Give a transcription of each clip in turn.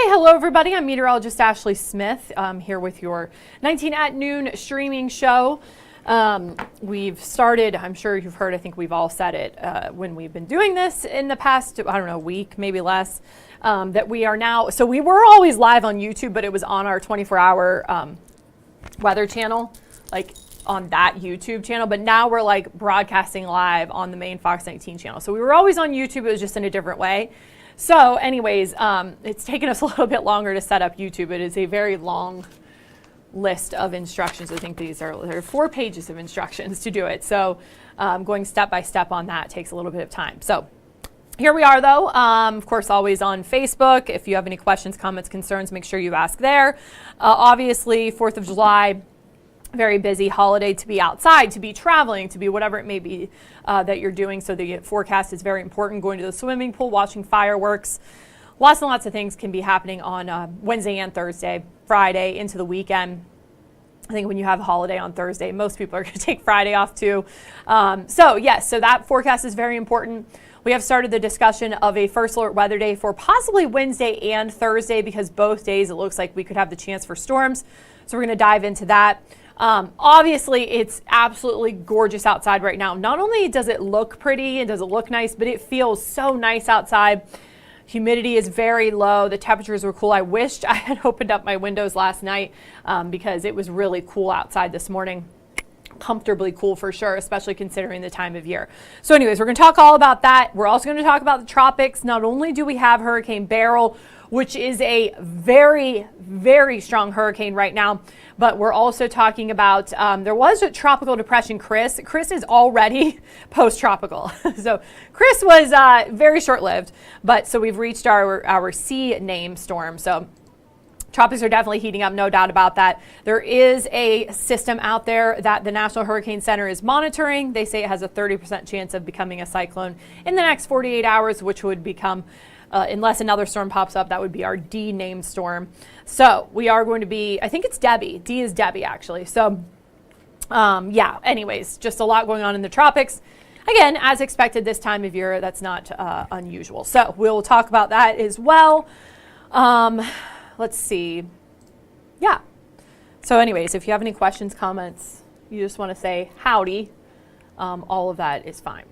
Hi, hello everybody. I'm meteorologist Ashley Smith. I'm here with your 19 at noon streaming show. We've started, I'm sure you've heard, I think we've all said it when we've been doing this in the past, I don't know, week, maybe less, that we are now, so we were always live on YouTube, but it was on our 24-hour weather channel, like on that YouTube channel, but now we're like broadcasting live on the main Fox 19 channel. So we were always on YouTube, it was just in a different way. So anyways, it's taken us a little bit longer to set up YouTube. It is a very long list of instructions. I think there are 4 pages of instructions to do it. So going step by step on that takes a little bit of time. So here we are though, of course, always on Facebook. If you have any questions, comments, concerns, make sure you ask there. Obviously, 4th of July, very busy holiday to be outside, to be traveling, to be whatever it may be that you're doing. So the forecast is very important. Going to the swimming pool, watching fireworks, lots and lots of things can be happening on Wednesday and Thursday, Friday into the weekend. I think when you have a holiday on Thursday, most people are going to take Friday off too. So yes, so that forecast is very important. We have started the discussion of a first alert weather day for possibly Wednesday and Thursday, because both days it looks like we could have the chance for storms. So we're going to dive into that. Obviously, it's absolutely gorgeous outside right now. Not only does it look pretty and does it look nice, but it feels so nice outside. Humidity is very low. The temperatures were cool. I wished I had opened up my windows last night because it was really cool outside this morning. Comfortably cool for sure, especially considering the time of year. So anyways, we're going to talk all about that. We're also going to talk about the tropics. Not only do we have Hurricane Beryl, which is a very, very strong hurricane right now, but we're also talking about, there was a tropical depression, Chris. Chris is already post-tropical. So Chris was very short-lived, but so we've reached our C name storm. So tropics are definitely heating up, no doubt about that. There is a system out there that the National Hurricane Center is monitoring. They say it has a 30% chance of becoming a cyclone in the next 48 hours, which would become, unless another storm pops up, that would be our D named storm. So we are going to be, I think it's Debbie. D is Debbie, actually. So yeah, anyways, just a lot going on in the tropics. Again, as expected this time of year, that's not unusual. So we'll talk about that as well. Let's see. Yeah. So anyways, if you have any questions, comments, you just want to say howdy, all of that is fine.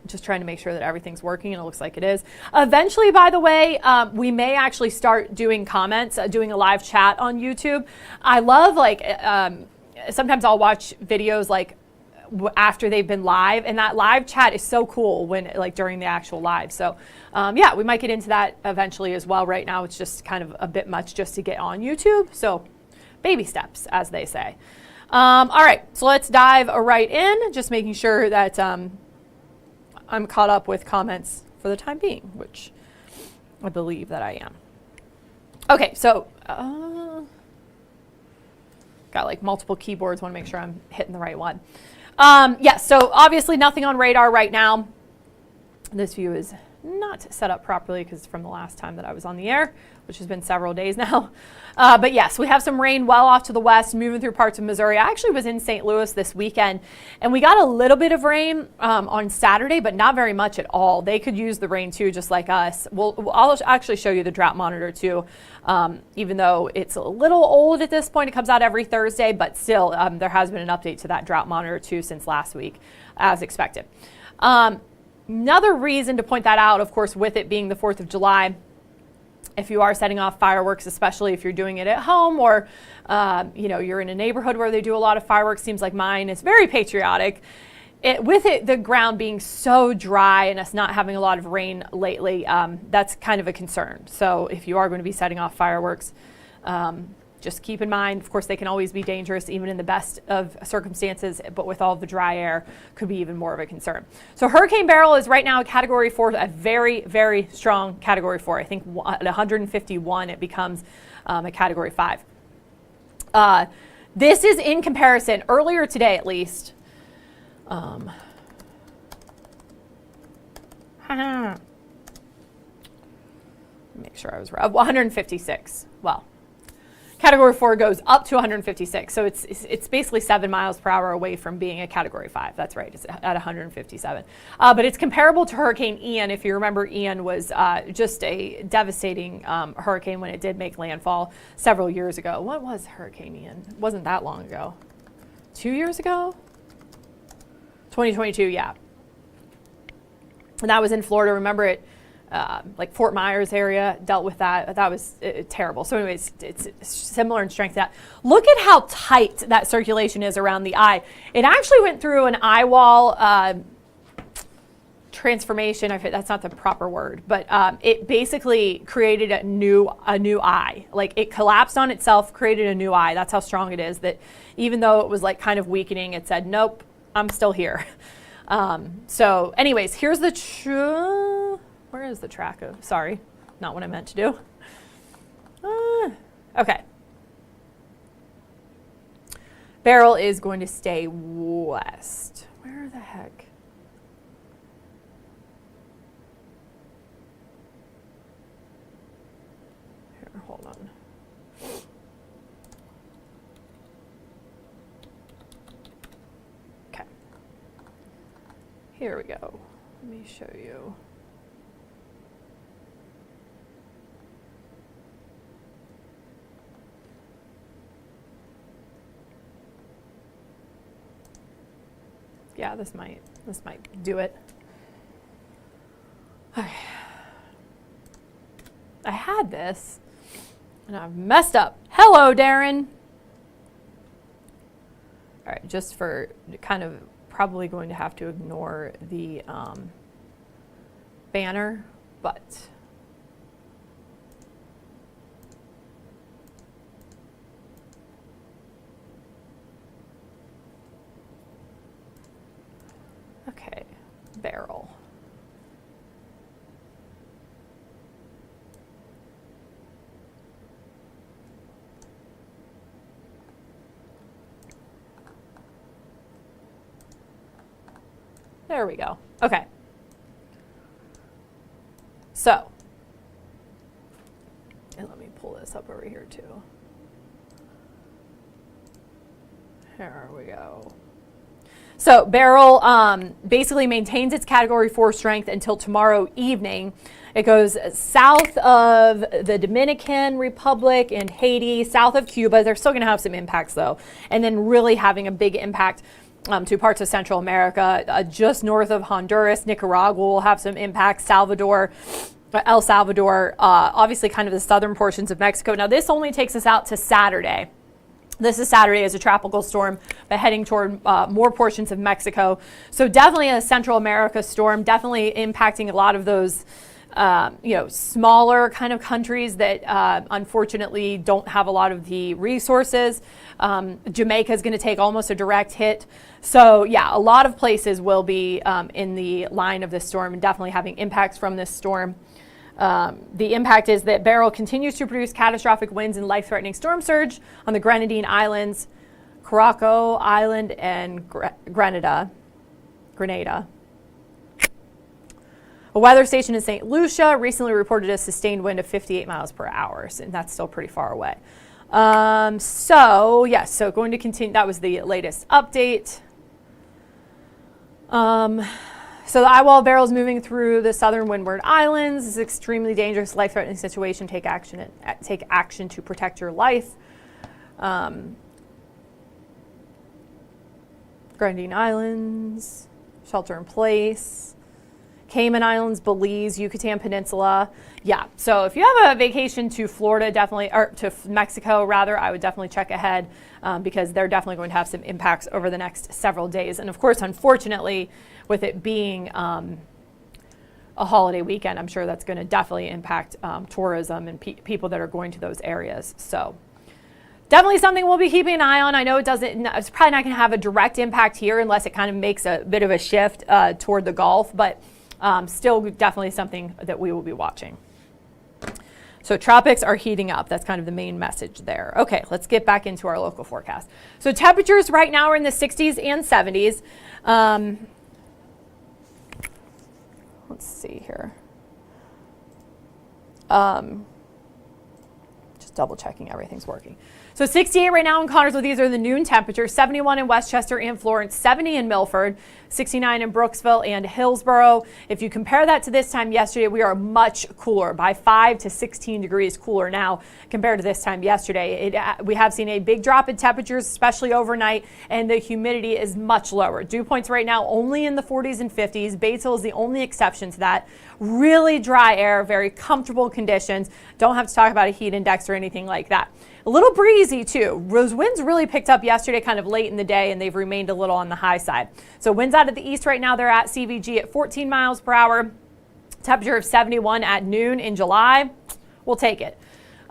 Just trying to make sure that everything's working, and it looks like it is. Eventually, by the way, we may actually start doing comments, doing a live chat on YouTube. I love, like, sometimes I'll watch videos like after they've been live, and that live chat is so cool when, like, during the actual live. So yeah, we might get into that eventually as well. Right now it's just kind of a bit much just to get on YouTube, so baby steps, as they say. All right, so let's dive right in, just making sure that I'm caught up with comments for the time being, which I believe that I am. Okay, so got like multiple keyboards, want to make sure I'm hitting the right one. Yeah, so obviously nothing on radar right now. This view is not set up properly because it's from the last time that I was on the air, which has been several days now. But yes, we have some rain well off to the west, moving through parts of Missouri. I actually was in St. Louis this weekend, and we got a little bit of rain on Saturday, but not very much at all. They could use the rain too, just like us. I'll actually show you the drought monitor too, even though it's a little old at this point. It comes out every Thursday, but still, there has been an update to that drought monitor too since last week, as expected. Another reason to point that out, of course, with it being the 4th of July, if you are setting off fireworks, especially if you're doing it at home or you know, you're in a neighborhood where they do a lot of fireworks, seems like mine is very patriotic. With the ground being so dry and us not having a lot of rain lately, that's kind of a concern. So if you are going to be setting off fireworks, just keep in mind, of course, they can always be dangerous, even in the best of circumstances, but with all the dry air, could be even more of a concern. So Hurricane Beryl is right now a Category 4, a very, very strong Category 4. I think at 151, it becomes a Category 5. This is in comparison, earlier today at least, make sure I was right, 156. Well, Category 4 goes up to 156. So it's basically 7 miles per hour away from being a Category 5. That's right. It's at 157. But it's comparable to Hurricane Ian. If you remember, Ian was just a devastating hurricane when it did make landfall several years ago. What was Hurricane Ian? It wasn't that long ago. 2 years ago? 2022, yeah. And that was in Florida. Remember it? Like Fort Myers area dealt with that. That was terrible. So anyways, it's similar in strength to that. Look at how tight that circulation is around the eye. It actually went through an eye wall transformation. That's not the proper word, but it basically created a new eye. Like it collapsed on itself, created a new eye. That's how strong it is, that even though it was like kind of weakening, it said, nope, I'm still here. So anyways, here's the where is the track of? Sorry, not what I meant to do. Okay. Beryl is going to stay west. Where the heck? Here, hold on. Okay. Here we go. Let me show you. Yeah, this might do it. Okay. I had this and I've messed up. Hello, Darren. All right, just for kind of probably going to have to ignore the banner, but okay, Beryl. There we go. Okay. So, and let me pull this up over here too. Here we go. So Beryl basically maintains its Category 4 strength until tomorrow evening. It goes south of the Dominican Republic and Haiti, south of Cuba. They're still going to have some impacts though. And then really having a big impact to parts of Central America, just north of Honduras. Nicaragua will have some impacts. El Salvador, obviously kind of the southern portions of Mexico. Now this only takes us out to Saturday. This is Saturday as a tropical storm, but heading toward more portions of Mexico. So definitely a Central America storm, definitely impacting a lot of those smaller kind of countries that unfortunately don't have a lot of the resources. Jamaica is going to take almost a direct hit. So yeah, a lot of places will be in the line of this storm and definitely having impacts from this storm. The impact is that Beryl continues to produce catastrophic winds and life-threatening storm surge on the Grenadine Islands, Curaçao Island, and Grenada. A weather station in St. Lucia recently reported a sustained wind of 58 miles per hour, and that's still pretty far away. So going to continue. That was the latest update. So the eye wall of Beryl is moving through the southern Windward Islands. It's an extremely dangerous, life-threatening situation. Take action to protect your life. Grenadine Islands, shelter in place. Cayman Islands, Belize, Yucatan Peninsula. Yeah, so if you have a vacation to Florida, definitely, or to Mexico rather, I would definitely check ahead because they're definitely going to have some impacts over the next several days. And of course, unfortunately, with it being a holiday weekend, I'm sure that's going to definitely impact tourism and people that are going to those areas. So definitely something we'll be keeping an eye on. I know it's probably not going to have a direct impact here unless it kind of makes a bit of a shift toward the Gulf, but still definitely something that we will be watching. So tropics are heating up. That's kind of the main message there. Okay, let's get back into our local forecast. So temperatures right now are in the 60s and 70s. Let's see here. Just Just double checking everything's working. So 68 right now in Connersville. These are the noon temperatures. 71 in Westchester and Florence, 70 in Milford, 69 in Brooksville and Hillsborough. If you compare that to this time yesterday, we are much cooler, by 5 to 16 degrees cooler now compared to this time yesterday. We have seen a big drop in temperatures, especially overnight, and the humidity is much lower. Dew points right now only in the 40s and 50s. Batesville is the only exception to that. Really dry air, very comfortable conditions. Don't have to talk about a heat index or anything like that. A little breezy too. Those winds really picked up yesterday kind of late in the day, and they've remained a little on the high side. So winds out of the east right now, they're at CVG at 14 miles per hour. Temperature of 71 at noon in July. We'll take it.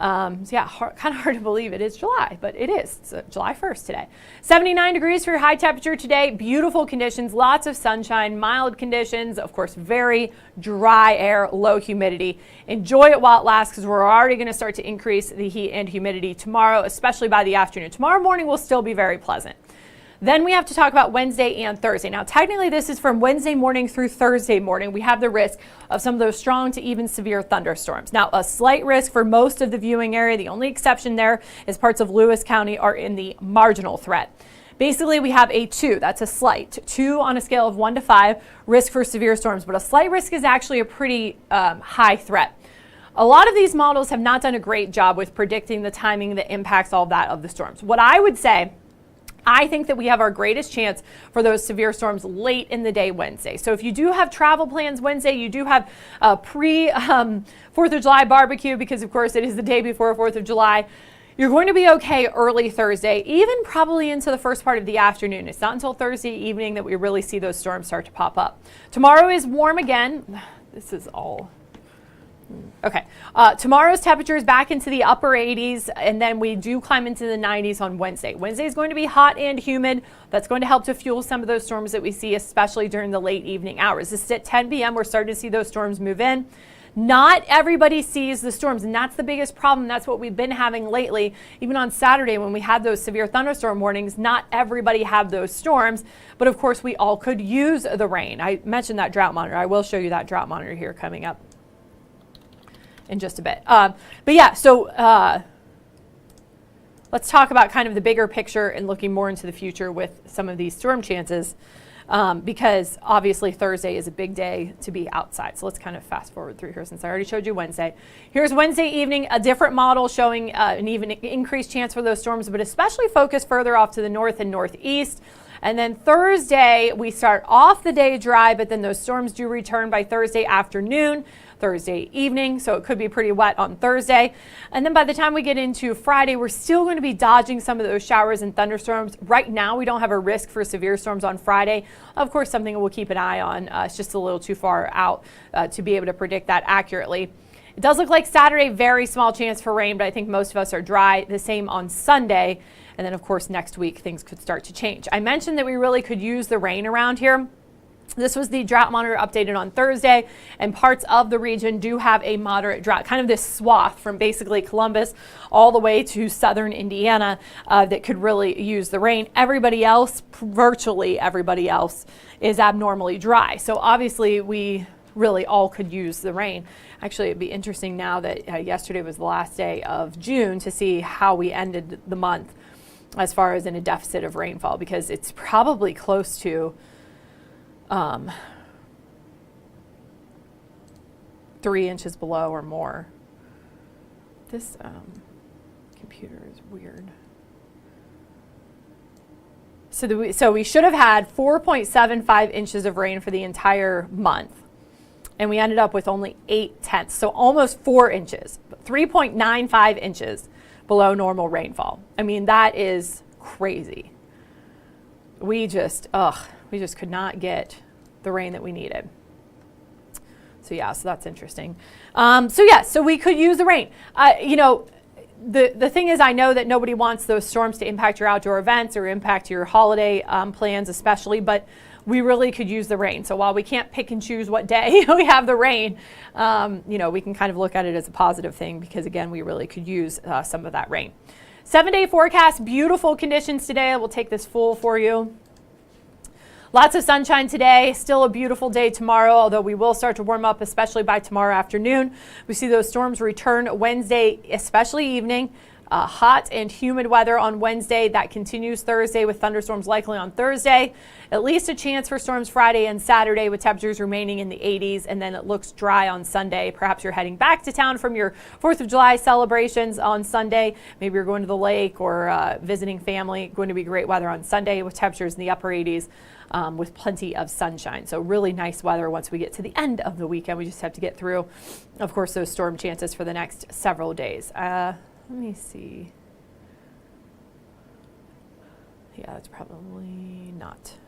So yeah, kind of hard to believe it is July, but it is. It's July 1st today. 79 degrees for your high temperature today. Beautiful conditions, lots of sunshine, mild conditions, of course, very dry air, low humidity. Enjoy it while it lasts, because we're already going to start to increase the heat and humidity tomorrow, especially by the afternoon. Tomorrow morning will still be very pleasant. Then we have to talk about Wednesday and Thursday. Now, technically, this is from Wednesday morning through Thursday morning. We have the risk of some of those strong to even severe thunderstorms. Now, a slight risk for most of the viewing area. The only exception there is parts of Lewis County are in the marginal threat. Basically, we have a 2. That's a slight. 2 on a scale of 1 to 5, risk for severe storms. But a slight risk is actually a pretty high threat. A lot of these models have not done a great job with predicting the timing that impacts all that of the storms. What I would say, I think that we have our greatest chance for those severe storms late in the day Wednesday. So if you do have travel plans Wednesday, you do have a pre-4th of July barbecue, because of course it is the day before 4th of July, you're going to be okay early Thursday, even probably into the first part of the afternoon. It's not until Thursday evening that we really see those storms start to pop up. Tomorrow is warm again. This is all... Okay, tomorrow's temperature is back into the upper 80s, and then we do climb into the 90s on Wednesday. Wednesday is going to be hot and humid. That's going to help to fuel some of those storms that we see, especially during the late evening hours. This is at 10 p.m. We're starting to see those storms move in. Not everybody sees the storms, and that's the biggest problem. That's what we've been having lately. Even on Saturday when we had those severe thunderstorm warnings, not everybody had those storms, but of course we all could use the rain. I mentioned that drought monitor. I will show you that drought monitor here coming up in just a bit. But yeah, so let's talk about kind of the bigger picture and looking more into the future with some of these storm chances, because obviously Thursday is a big day to be outside. So let's kind of fast forward through here since I already showed you Wednesday. Here's Wednesday evening, a different model showing an even increased chance for those storms, but especially focused further off to the north and northeast. And then Thursday, we start off the day dry, but then those storms do return by Thursday afternoon, Thursday evening, so it could be pretty wet on Thursday. And then by the time we get into Friday, we're still going to be dodging some of those showers and thunderstorms. Right now, we don't have a risk for severe storms on Friday. Of course, something we'll keep an eye on. It's just a little too far out to be able to predict that accurately. It does look like Saturday, very small chance for rain, but I think most of us are dry. The same on Sunday. And then, of course, next week, things could start to change. I mentioned that we really could use the rain around here. This was the drought monitor updated on Thursday, and parts of the region do have a moderate drought, kind of this swath from basically Columbus all the way to southern Indiana that could really use the rain. Everybody else, virtually everybody else, is abnormally dry. So obviously we really all could use the rain. Actually, it'd be interesting now that yesterday was the last day of June to see how we ended the month as far as in a deficit of rainfall, because it's probably close to 3 inches below or more. This computer is weird. So we should have had 4.75 inches of rain for the entire month, and we ended up with only 0.8, so almost 4 inches, 3.95 inches below normal rainfall. I mean, that is crazy. We just could not get the rain that we needed. So yeah, so that's interesting. So we could use the rain. The thing is, I know that nobody wants those storms to impact your outdoor events or impact your holiday plans especially, but we really could use the rain. So while we can't pick and choose what day we have the rain, we can kind of look at it as a positive thing, because again, we really could use some of that rain. 7-day forecast, beautiful conditions today. I will take this full for you. Lots of sunshine today. Still a beautiful day tomorrow, although we will start to warm up, especially by tomorrow afternoon. We see those storms return Wednesday, especially evening. Hot and humid weather on Wednesday. That continues Thursday with thunderstorms likely on Thursday. At least a chance for storms Friday and Saturday with temperatures remaining in the 80s. And then it looks dry on Sunday. Perhaps you're heading back to town from your 4th of July celebrations on Sunday. Maybe you're going to the lake or visiting family. Going to be great weather on Sunday with temperatures in the upper 80s. With plenty of sunshine. So really nice weather once we get to the end of the weekend. We just have to get through, of course, those storm chances for the next several days. Let me see. Yeah, it's probably not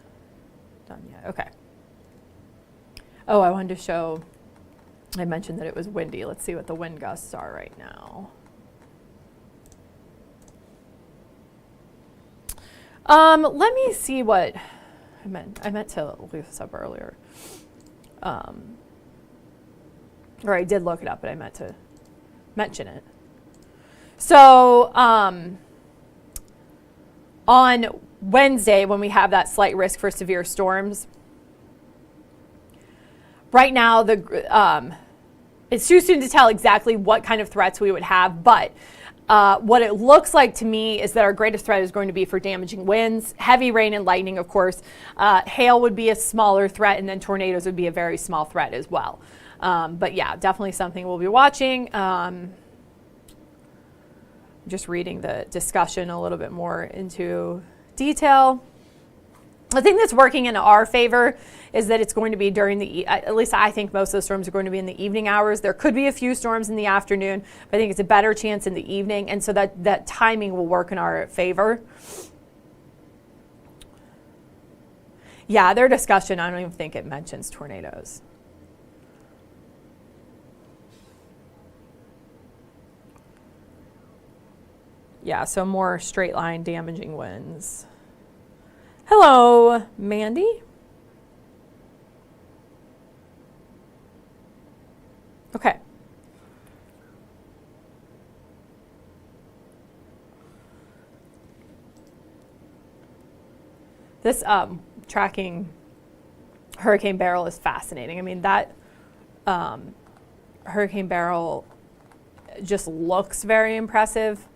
done yet. Okay. Oh, I wanted to show, I mentioned that it was windy. Let's see what the wind gusts are right now. Let me see what I meant to look this up earlier. Or I did look it up, but I meant to mention it. So on Wednesday, when we have that slight risk for severe storms, right now it's too soon to tell exactly what kind of threats we would have, but what it looks like to me is that our greatest threat is going to be for damaging winds, heavy rain and lightning, of course. Hail would be a smaller threat, and then tornadoes would be a very small threat as well. But yeah, definitely something we'll be watching. Just reading the discussion a little bit more into detail. The thing that's working in our favor is that it's going to be during at least I think most of the storms are going to be in the evening hours. There could be a few storms in the afternoon, but I think it's a better chance in the evening. And so that timing will work in our favor. Yeah, their discussion, I don't even think it mentions tornadoes. Yeah, so more straight line damaging winds. Hello, Mandy. Okay. This tracking Hurricane Beryl is fascinating. I mean, that Hurricane Beryl just looks very impressive.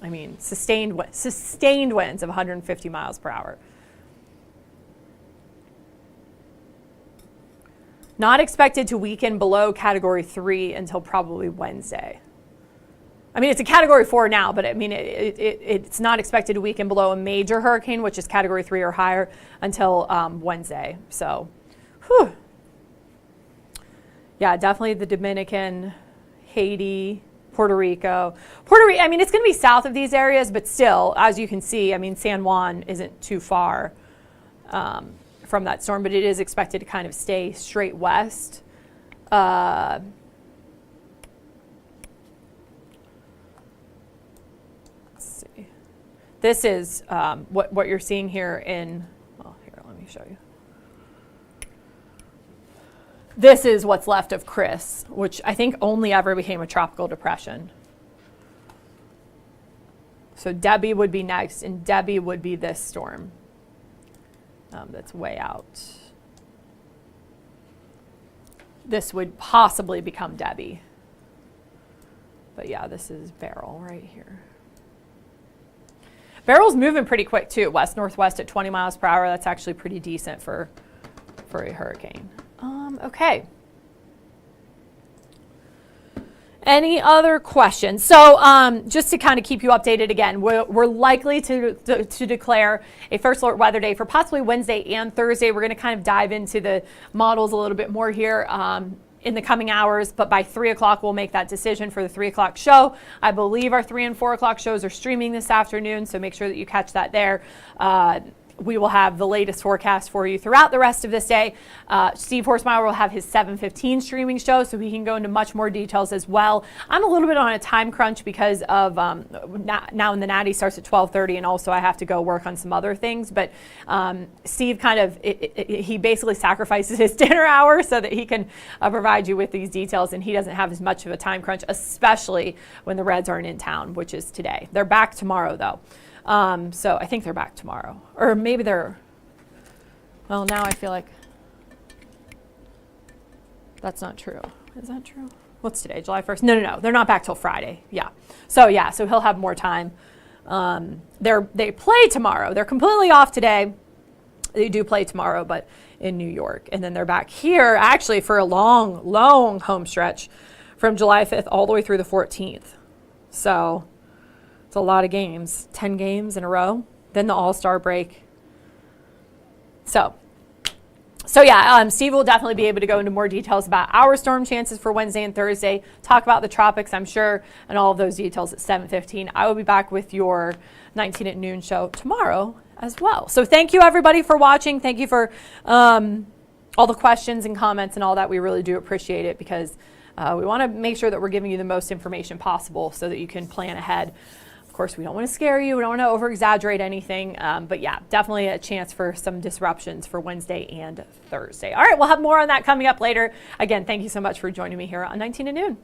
I mean, sustained winds of 150 miles per hour. Not expected to weaken below Category 3 until probably Wednesday. I mean, it's a Category 4 now, but I mean, it's not expected to weaken below a major hurricane, which is Category 3 or higher, until Wednesday. So, whew. Yeah, definitely the Dominican, Haiti, Puerto Rico. I mean, it's going to be south of these areas, but still, as you can see, I mean, San Juan isn't too far from that storm, but it is expected to kind of stay straight west. Let's see. This is what you're seeing here in, well, here, let me show you. This is what's left of Chris, which I think only ever became a tropical depression. So Debbie would be next, and Debbie would be this storm that's way out. This would possibly become Debbie. But yeah, this is Beryl right here. Beryl's moving pretty quick too, west-northwest at 20 miles per hour. That's actually pretty decent for a hurricane. Okay. Any other questions? So just to kind of keep you updated again, we're likely to declare a first alert weather day for possibly Wednesday and Thursday. We're going to kind of dive into the models a little bit more here in the coming hours, but by 3 o'clock we'll make that decision for the 3 o'clock show. I believe our 3 and 4 o'clock shows are streaming this afternoon, so make sure that you catch that there. We will have the latest forecast for you throughout the rest of this day. Steve Horsemeyer will have his 7:15 streaming show, so he can go into much more details as well. I'm a little bit on a time crunch because of now and the Natty starts at 12:30, and also I have to go work on some other things. But Steve kind of, he basically sacrifices his dinner hour so that he can provide you with these details, and he doesn't have as much of a time crunch, especially when the Reds aren't in town, which is today. They're back tomorrow, though. So I think they're back tomorrow. Or maybe they're, well, now I feel like that's not true. Is that true? What's today, July 1st? No. They're not back till Friday. Yeah. So he'll have more time. They play tomorrow. They're completely off today. They do play tomorrow, but in New York. And then they're back here actually for a long, long home stretch from July 5th all the way through the 14th. So it's a lot of games, 10 games in a row. Then the All-Star break. So yeah, Steve will definitely be able to go into more details about our storm chances for Wednesday and Thursday, talk about the tropics, I'm sure, and all of those details at 7:15. I will be back with your 19 at noon show tomorrow as well. So thank you, everybody, for watching. Thank you for all the questions and comments and all that. We really do appreciate it because we want to make sure that we're giving you the most information possible so that you can plan ahead. Of course, we don't want to scare you. We don't want to over-exaggerate anything. But yeah, definitely a chance for some disruptions for Wednesday and Thursday. All right, we'll have more on that coming up later. Again, thank you so much for joining me here on 19 at noon.